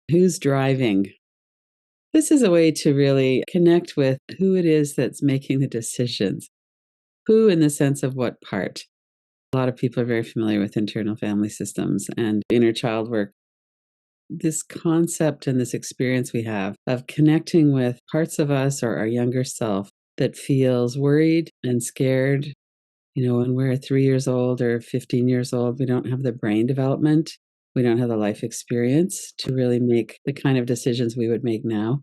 Who's driving? This is a way to really connect with who it is that's making the decisions. Who, in the sense of what part? A lot of people are very familiar with internal family systems and inner child work. This concept and this experience we have of connecting with parts of us or our younger self that feels worried and scared. When we're 3 years old or 15 years old, we don't have the brain development. We don't have the life experience to really make the kind of decisions we would make now.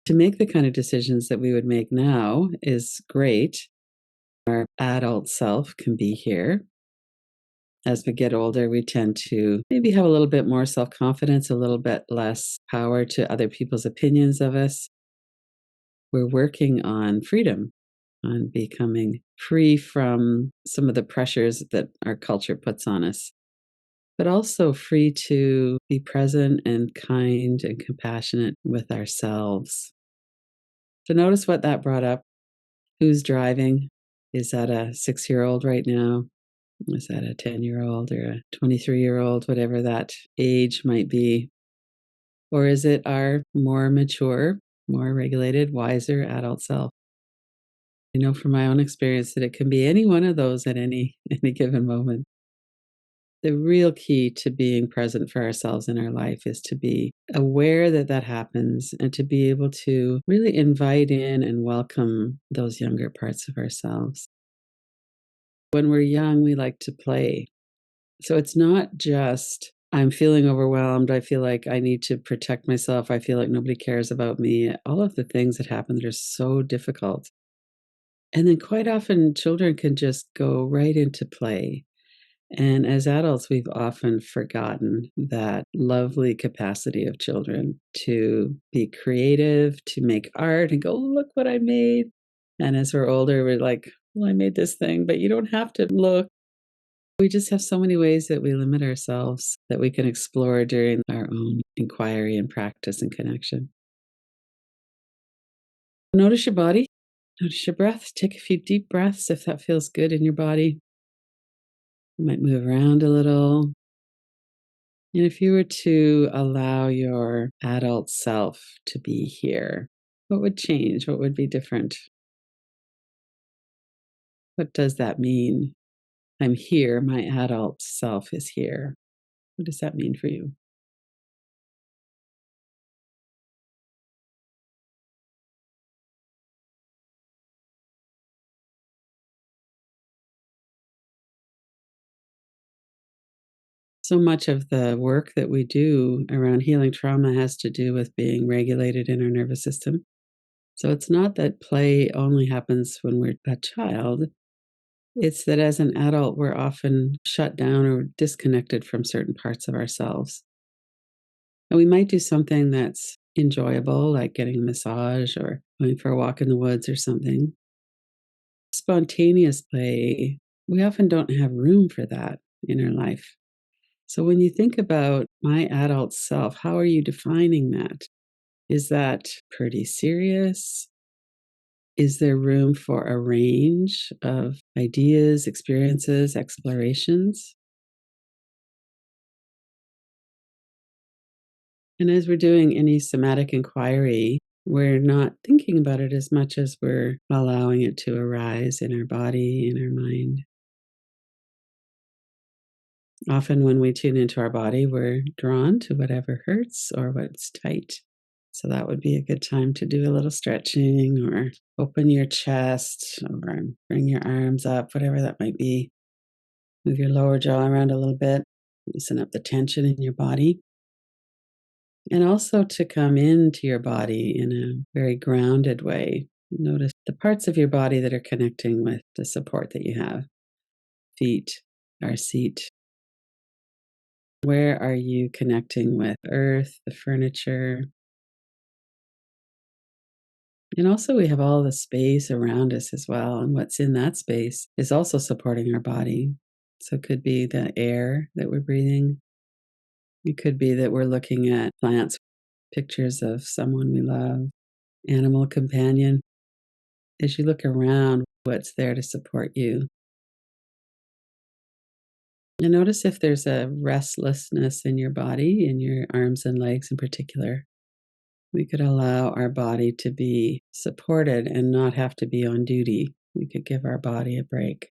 To make the kind of decisions that we would make now is great. Our adult self can be here. As we get older, we tend to maybe have a little bit more self confidence, a little bit less power to other people's opinions of us. We're working on freedom, on becoming free from some of the pressures that our culture puts on us, but also free to be present and kind and compassionate with ourselves. So notice what that brought up. Who's driving? Is that a 6-year-old right now? Is that a 10-year-old or a 23-year-old, whatever that age might be? Or is it our more mature, more regulated, wiser adult self? I know from my own experience that it can be any one of those at any given moment. The real key to being present for ourselves in our life is to be aware that that happens and to be able to really invite in and welcome those younger parts of ourselves. When we're young, we like to play. So it's not just, I'm feeling overwhelmed. I feel like I need to protect myself. I feel like nobody cares about me. All of the things that happen that are so difficult. And then quite often, children can just go right into play. And as adults, we've often forgotten that lovely capacity of children to be creative, to make art and go, look what I made. And as we're older, we're like, well, I made this thing, but you don't have to look. We just have so many ways that we limit ourselves that we can explore during our own inquiry and practice and connection. Notice your body, notice your breath. Take a few deep breaths if that feels good in your body. You might move around a little. And if you were to allow your adult self to be here, what would change? What would be different? What does that mean? I'm here. My adult self is here. What does that mean for you? So much of the work that we do around healing trauma has to do with being regulated in our nervous system. So it's not that play only happens when we're a child. It's that as an adult, we're often shut down or disconnected from certain parts of ourselves. And we might do something that's enjoyable, like getting a massage or going for a walk in the woods or something. Spontaneous play, we often don't have room for that in our life. So when you think about my adult self, how are you defining that? Is that pretty serious? Is there room for a range of ideas, experiences, explorations? And as we're doing any somatic inquiry, we're not thinking about it as much as we're allowing it to arise in our body, in our mind. Often, when we tune into our body, we're drawn to whatever hurts or what's tight. So, that would be a good time to do a little stretching or open your chest or bring your arms up, whatever that might be. Move your lower jaw around a little bit, loosen up the tension in your body. And also to come into your body in a very grounded way. Notice the parts of your body that are connecting with the support that you have. Feet, our seat. Where are you connecting with earth, the furniture? And also, we have all the space around us as well. And what's in that space is also supporting our body. So it could be the air that we're breathing. It could be that we're looking at plants, pictures of someone we love, animal companion. As you look around, what's there to support you? And notice if there's a restlessness in your body, in your arms and legs in particular. We could allow our body to be supported and not have to be on duty. We could give our body a break.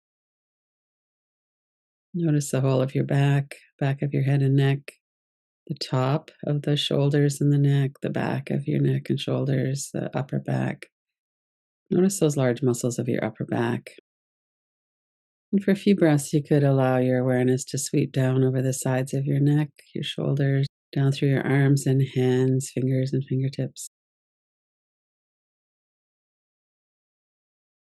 Notice the whole of your back of your head and neck, the top of the shoulders and the neck, the back of your neck and shoulders, the upper back. Notice those large muscles of your upper back. And for a few breaths, you could allow your awareness to sweep down over the sides of your neck, your shoulders, down through your arms and hands, fingers and fingertips.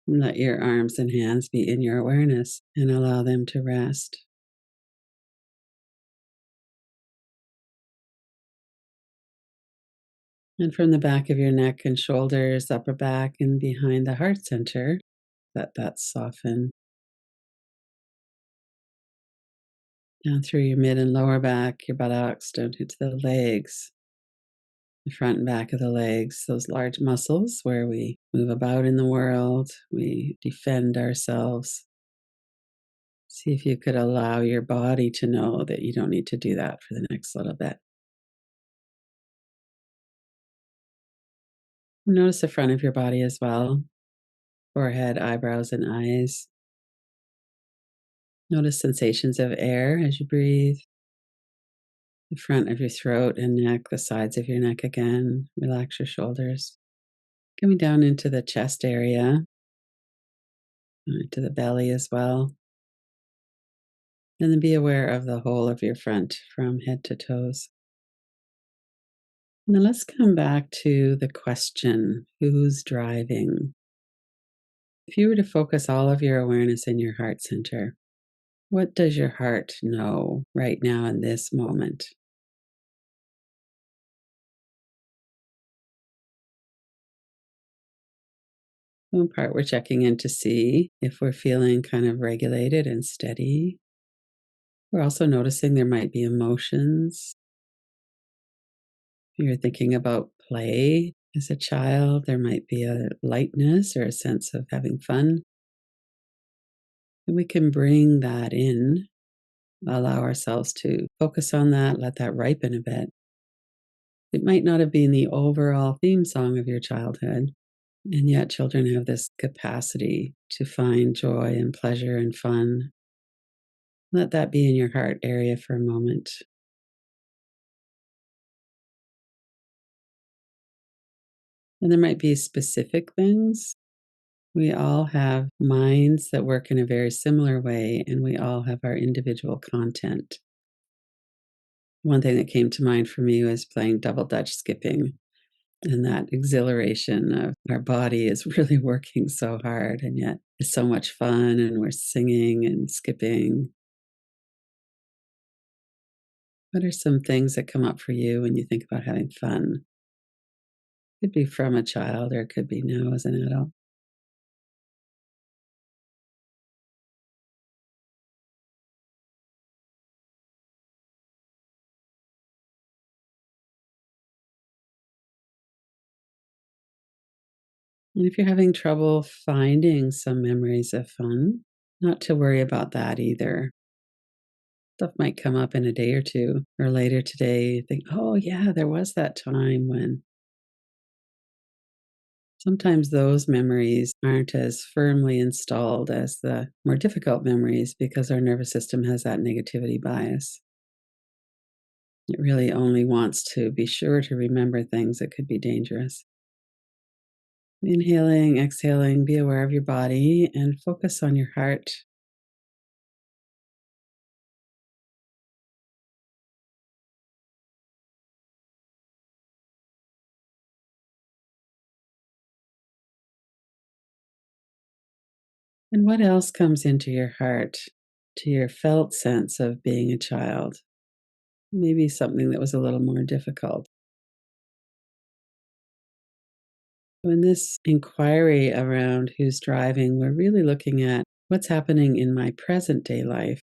And let your arms and hands be in your awareness and allow them to rest. And from the back of your neck and shoulders, upper back, and behind the heart center, let that soften. Down through your mid and lower back, your buttocks, down to the legs, the front and back of the legs, those large muscles where we move about in the world, we defend ourselves. See if you could allow your body to know that you don't need to do that for the next little bit. Notice the front of your body as well, forehead, eyebrows, and eyes. Notice sensations of air as you breathe. The front of your throat and neck, the sides of your neck again. Relax your shoulders. Coming down into the chest area, into the belly as well. And then be aware of the whole of your front from head to toes. Now let's come back to the question, who's driving? If you were to focus all of your awareness in your heart center, what does your heart know right now in this moment? One part we're checking in to see if we're feeling kind of regulated and steady. We're also noticing there might be emotions. If you're thinking about play as a child, there might be a lightness or a sense of having fun. And we can bring that in, allow ourselves to focus on that, let that ripen a bit. It might not have been the overall theme song of your childhood, and yet children have this capacity to find joy and pleasure and fun. Let that be in your heart area for a moment. And there might be specific things. We all have minds that work in a very similar way, and we all have our individual content. One thing that came to mind for me was playing double dutch skipping, and that exhilaration of our body is really working so hard, and yet it's so much fun, and we're singing and skipping. What are some things that come up for you when you think about having fun? Could be from a child or it could be now as an adult. And if you're having trouble finding some memories of fun, not to worry about that either. Stuff might come up in a day or two or later today. You think, oh, yeah, there was that time when. Sometimes those memories aren't as firmly installed as the more difficult memories because our nervous system has that negativity bias. It really only wants to be sure to remember things that could be dangerous. Inhaling, exhaling, be aware of your body and focus on your heart. And what else comes into your heart, to your felt sense of being a child? Maybe something that was a little more difficult. So in this inquiry around who's driving, we're really looking at what's happening in my present day life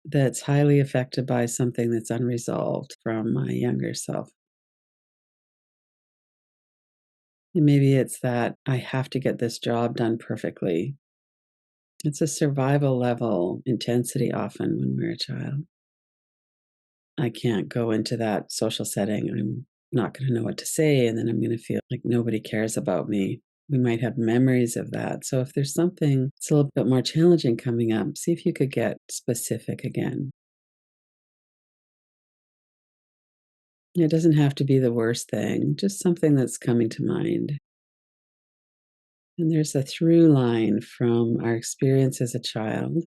that's highly affected by something that's unresolved from my younger self. And maybe it's that I have to get this job done perfectly. It's a survival level intensity often when we're a child. I can't go into that social setting. I'm not going to know what to say, and then I'm going to feel like nobody cares about me. We might have memories of that. So, if there's something that's a little bit more challenging coming up, see if you could get specific again. It doesn't have to be the worst thing, just something that's coming to mind. And there's a through line from our experience as a child.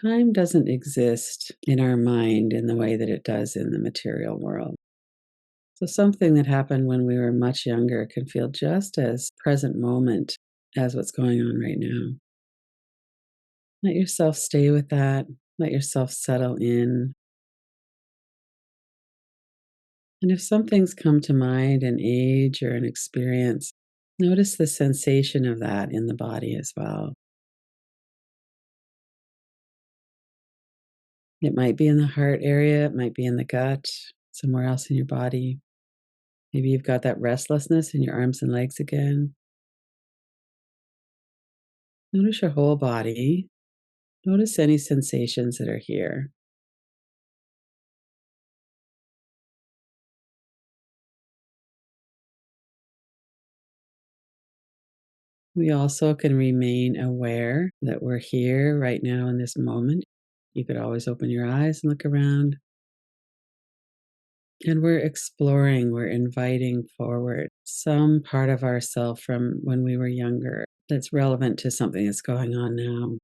Time doesn't exist in our mind in the way that it does in the material world. So, something that happened when we were much younger can feel just as present moment as what's going on right now. Let yourself stay with that. Let yourself settle in. And if something's come to mind, an age or an experience, notice the sensation of that in the body as well. It might be in the heart area, it might be in the gut, somewhere else in your body. Maybe you've got that restlessness in your arms and legs again. Notice your whole body. Notice any sensations that are here. We also can remain aware that we're here right now in this moment. You could always open your eyes and look around. And we're exploring, we're inviting forward some part of ourself from when we were younger that's relevant to something that's going on now.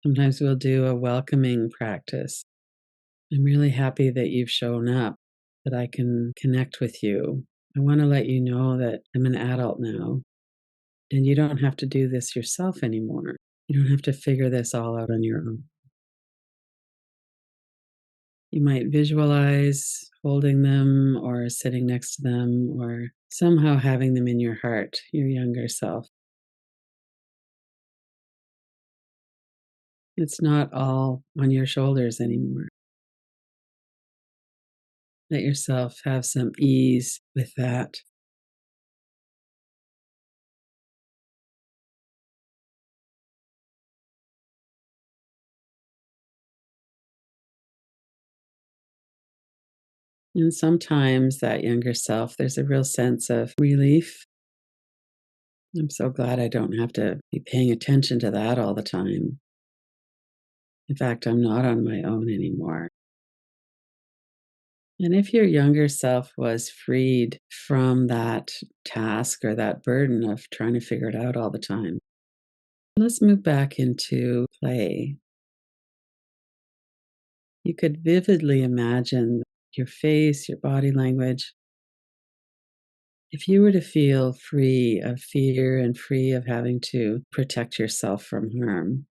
Sometimes we'll do a welcoming practice. I'm really happy that you've shown up, that I can connect with you. I want to let you know that I'm an adult now, and you don't have to do this yourself anymore. You don't have to figure this all out on your own. You might visualize holding them or sitting next to them or somehow having them in your heart, your younger self. It's not all on your shoulders anymore. Let yourself have some ease with that. And sometimes that younger self, there's a real sense of relief. I'm so glad I don't have to be paying attention to that all the time. In fact, I'm not on my own anymore. And if your younger self was freed from that task or that burden of trying to figure it out all the time, let's move back into play. You could vividly imagine your face, your body language. If you were to feel free of fear and free of having to protect yourself from harm,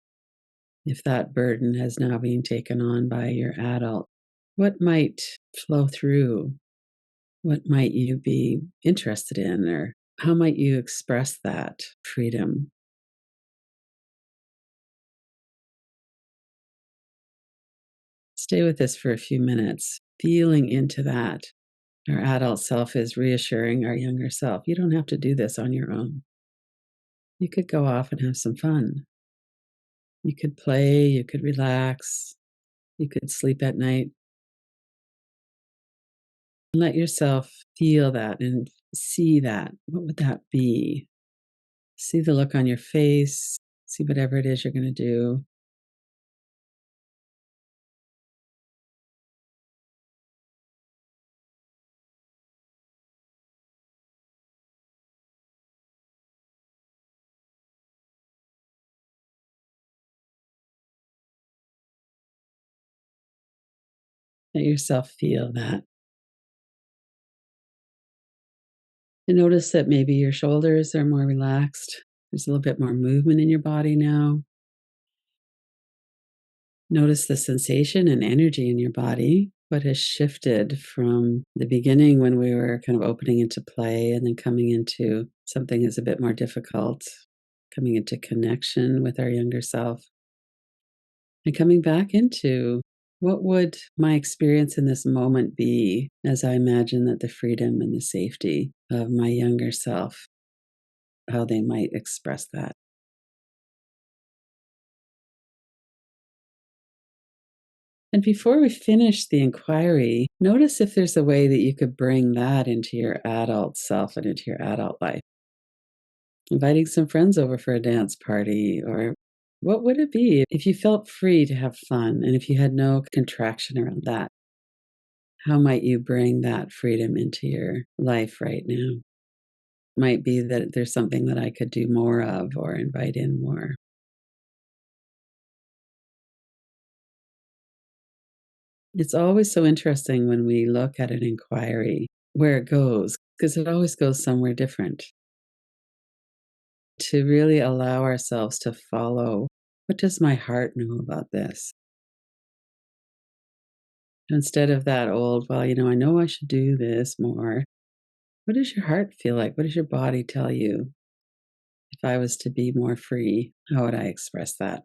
if that burden has now been taken on by your adult, what might flow through? What might you be interested in, or how might you express that freedom? Stay with this for a few minutes, feeling into that. Our adult self is reassuring our younger self. You don't have to do this on your own. You could go off and have some fun. You could play, you could relax, you could sleep at night. Let yourself feel that and see that. What would that be? See the look on your face, see whatever it is you're going to do. Let yourself feel that. And notice that maybe your shoulders are more relaxed. There's a little bit more movement in your body now. Notice the sensation and energy in your body. What has shifted from the beginning when we were kind of opening into play and then coming into something that's a bit more difficult, coming into connection with our younger self, and coming back into what would my experience in this moment be as I imagine that the freedom and the safety of my younger self. how they might express that. And before we finish the inquiry, notice if there's a way that you could bring that into your adult self and into your adult life. Inviting some friends over for a dance party, or what would it be if you felt free to have fun and if you had no contraction around that? How might you bring that freedom into your life right now? Might be that there's something that I could do more of or invite in more. It's always so interesting when we look at an inquiry where it goes, because it always goes somewhere different. To really allow ourselves to follow, what does my heart know about this? Instead of that old, well, I know I should do this more. What does your heart feel like? What does your body tell you? If I was to be more free, how would I express that?